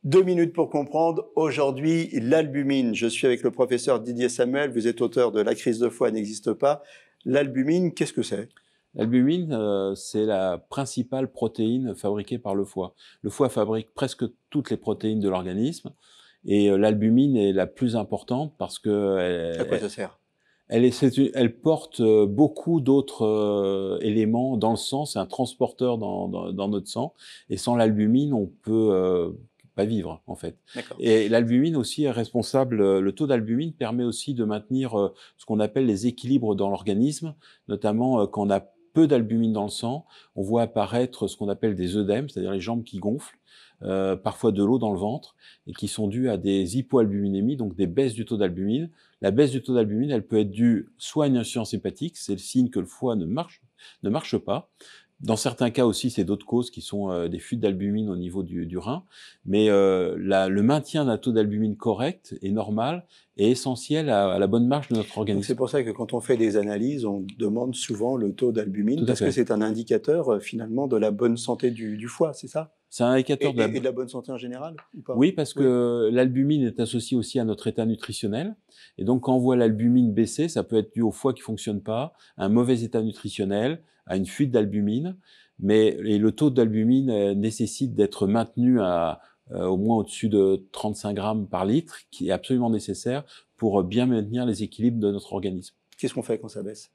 2 minutes pour comprendre. Aujourd'hui, l'albumine. Je suis avec le professeur Didier Samuel. Vous êtes auteur de La crise de foie n'existe pas. L'albumine, qu'est-ce que c'est? L'albumine, c'est la principale protéine fabriquée par le foie. Le foie fabrique presque toutes les protéines de l'organisme et l'albumine est la plus importante parce que À quoi ça sert? elle porte beaucoup d'autres éléments dans le sang. C'est un transporteur dans notre sang et sans l'albumine, on peut pas vivre en fait. D'accord. Et l'albumine aussi est responsable. Le taux d'albumine permet aussi de maintenir ce qu'on appelle les équilibres dans l'organisme, notamment quand on a peu d'albumine dans le sang, on voit apparaître ce qu'on appelle des œdèmes, c'est-à-dire les jambes qui gonflent, parfois de l'eau dans le ventre, et qui sont dues à des hypoalbuminémies, donc des baisses du taux d'albumine. La baisse du taux d'albumine, elle peut être due soit à une insuffisance hépatique, c'est le signe que le foie ne marche pas. Dans certains cas aussi, c'est d'autres causes qui sont des fuites d'albumine au niveau du rein. Mais le maintien d'un taux d'albumine correct et normal est essentiel à la bonne marche de notre Donc c'est organisme. pour ça que quand on fait des analyses, on demande souvent le taux d'albumine Tout à parce que fait. c'est un indicateur finalement de la bonne santé du foie, c'est ça? C'est un indicateur Et de la bonne santé en général ou pas? Oui, parce que l'albumine est associée aussi à notre état nutritionnel. Et donc, quand on voit l'albumine baisser, ça peut être dû au foie qui fonctionne pas, à un mauvais état nutritionnel, à une fuite d'albumine. Et le taux d'albumine nécessite d'être maintenu à au moins au-dessus de 35 grammes par litre, qui est absolument nécessaire pour bien maintenir les équilibres de notre organisme. Qu'est-ce qu'on fait quand ça baisse?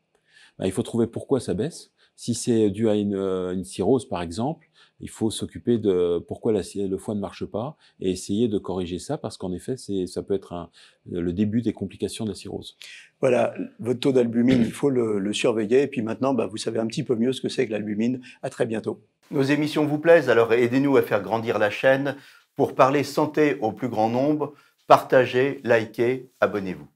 Ben, il faut trouver pourquoi ça baisse. Si c'est dû à une cirrhose, par exemple, il faut s'occuper de pourquoi le foie ne marche pas et essayer de corriger ça parce qu'en effet, ça peut être le début des complications de la cirrhose. Voilà, votre taux d'albumine, il faut le surveiller. Et puis maintenant, vous savez un petit peu mieux ce que c'est que l'albumine. À très bientôt. Nos émissions vous plaisent, alors aidez-nous à faire grandir la chaîne. Pour parler santé au plus grand nombre, partagez, likez, abonnez-vous.